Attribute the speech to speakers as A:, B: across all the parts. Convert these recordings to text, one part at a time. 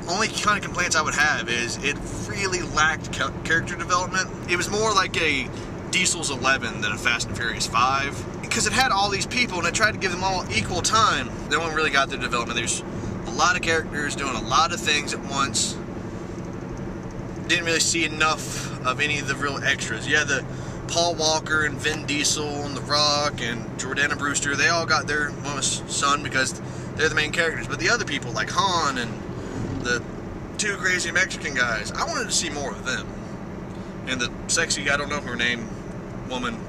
A: Only kind of complaints I would have is it really lacked character development. It was more like a Diesel's 11 than a Fast and Furious 5. Because it had all these people and it tried to give them all equal time. No one really got their development. There's a lot of characters doing a lot of things at once. Didn't really see enough of any of the real extras. Yeah, the Paul Walker and Vin Diesel and The Rock and Jordana Brewster, they all got their mama's son because they're the main characters. But the other people like Han and the two crazy Mexican guys, I wanted to see more of them. And the sexy, I don't know her name, woman,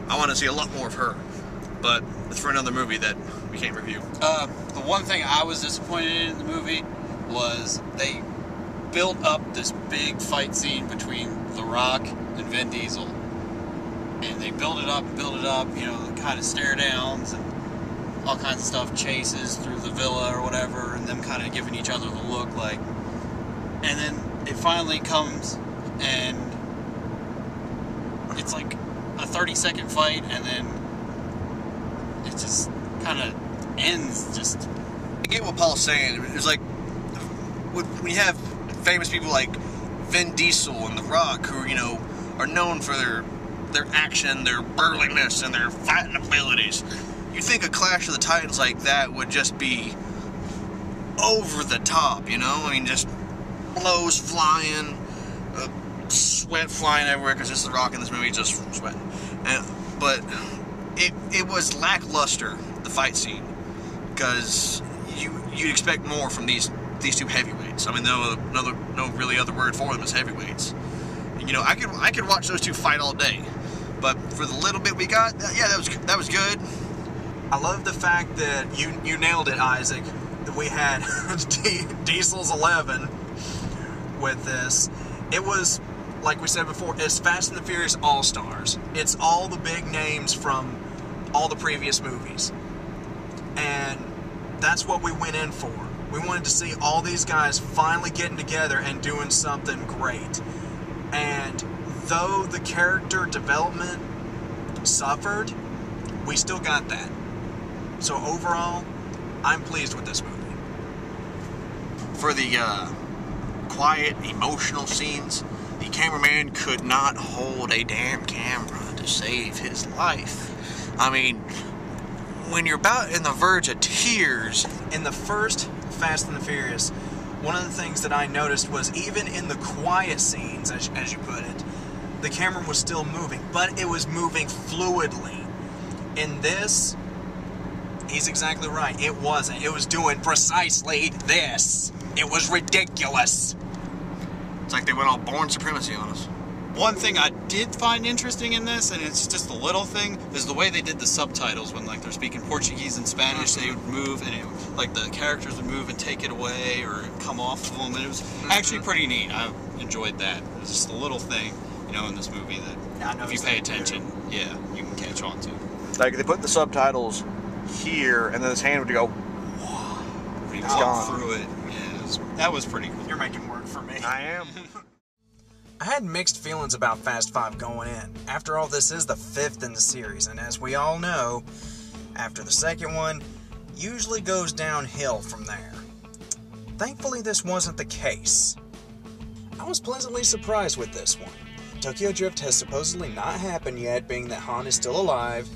A: I want to see a lot more of her. But it's for another movie that we can't review.
B: The one thing I was disappointed in the movie was they built up this big fight scene between The Rock and Vin Diesel. And they build it up, you know, kind of stare downs and all kinds of stuff, chases through the villa or whatever, and them kind of giving each other the look like. And then it finally comes and it's like a 30-second fight, and then it just kind of ends just.
A: I get what Paul's saying. It's like when you have famous people like Vin Diesel and The Rock who, you know, are known for their action, their burliness, and their fighting abilities. You think a Clash of the Titans like that would just be over the top, you know? I mean, just blows flying, sweat flying everywhere because it's The Rock in this movie, just sweating. But it was lackluster, the fight scene, because you'd expect more from these two heavyweights. I mean, no really other word for them is heavyweights. You know, I could watch those two fight all day, but for the little bit we got, yeah, that was good.
C: I love the fact that you nailed it, Isaac, that we had Diesel's 11 with this. It was, like we said before, it's Fast and the Furious All-Stars. It's all the big names from all the previous movies. And that's what we went in for. We wanted to see all these guys finally getting together and doing something great. And though the character development suffered, we still got that. So overall, I'm pleased with this movie.
A: For the quiet, emotional scenes, the cameraman could not hold a damn camera to save his life. I mean, when you're about in the verge of tears.
C: In the first Fast and the Furious, one of the things that I noticed was even in the quiet scenes, as you put it, the camera was still moving, but it was moving fluidly. In this, he's exactly right. It wasn't. It was doing precisely this. It was ridiculous.
A: It's like they went all born supremacy on us.
B: One thing I did find interesting in this, and it's just a little thing, is the way they did the subtitles when, like, they're speaking Portuguese and Spanish. They would move, and like the characters would move and take it away or come off of them, and it was actually pretty neat. I enjoyed that. It was just a little thing, you know, in this movie that if you pay attention, yeah, you can catch on to.
A: Like, they put the subtitles here, and then his hand would go,
B: he walked through it. Yeah, that was pretty cool.
C: You're making work for me.
A: I am.
C: I had mixed feelings about Fast 5 going in. After all, this is the 5th in the series, and as we all know, after the second one, usually goes downhill from there. Thankfully, this wasn't the case. I was pleasantly surprised with this one. Tokyo Drift has supposedly not happened yet, being that Han is still alive,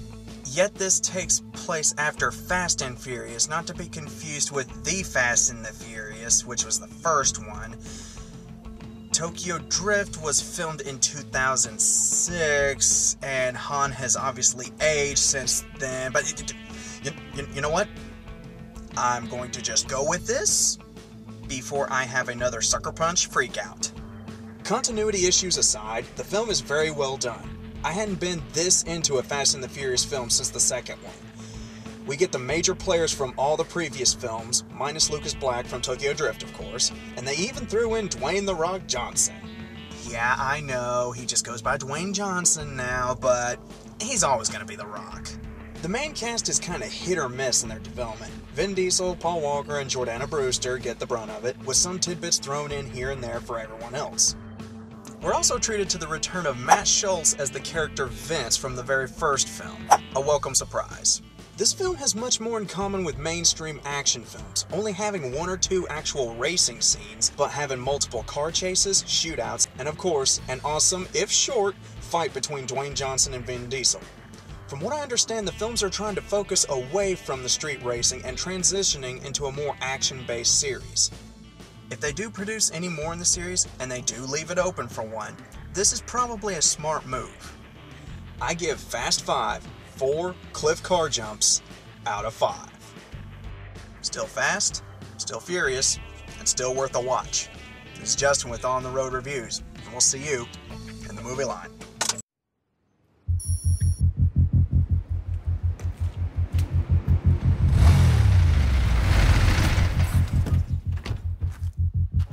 C: yet this takes place after Fast and Furious, not to be confused with The Fast and the Furious, which was the first one. Tokyo Drift was filmed in 2006, and Han has obviously aged since then, but you know what? I'm going to just go with this before I have another sucker punch freakout. Continuity issues aside, the film is very well done. I hadn't been this into a Fast and the Furious film since the second one. We get the major players from all the previous films, minus Lucas Black from Tokyo Drift, of course, and they even threw in Dwayne "The Rock" Johnson. Yeah, I know, he just goes by Dwayne Johnson now, but he's always going to be The Rock. The main cast is kind of hit or miss in their development. Vin Diesel, Paul Walker, and Jordana Brewster get the brunt of it, with some tidbits thrown in here and there for everyone else. We're also treated to the return of Matt Schultz as the character Vince from the very first film. A welcome surprise. This film has much more in common with mainstream action films, only having one or two actual racing scenes, but having multiple car chases, shootouts, and of course, an awesome, if short, fight between Dwayne Johnson and Vin Diesel. From what I understand, the films are trying to focus away from the street racing and transitioning into a more action-based series. If they do produce any more in the series, and they do leave it open for one, this is probably a smart move. I give Fast 5 4 cliff car jumps out of 5. Still fast, still furious, and still worth a watch. This is Justin with On the Road Reviews, and we'll see you in the movie line.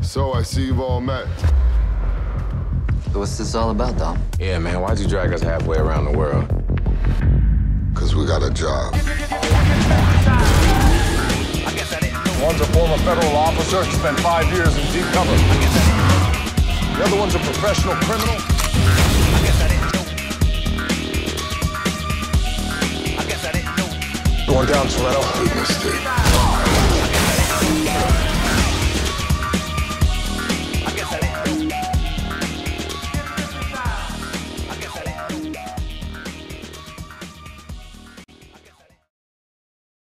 D: So I see you've all met.
E: So what's this all about, Dom?
F: Yeah, man, why'd you drag us halfway around the world?
D: Because we got a job.
G: One's a former federal officer, spent 5 years in deep cover. The other one's a professional criminal. Going down, Toretto.
D: Big mistake.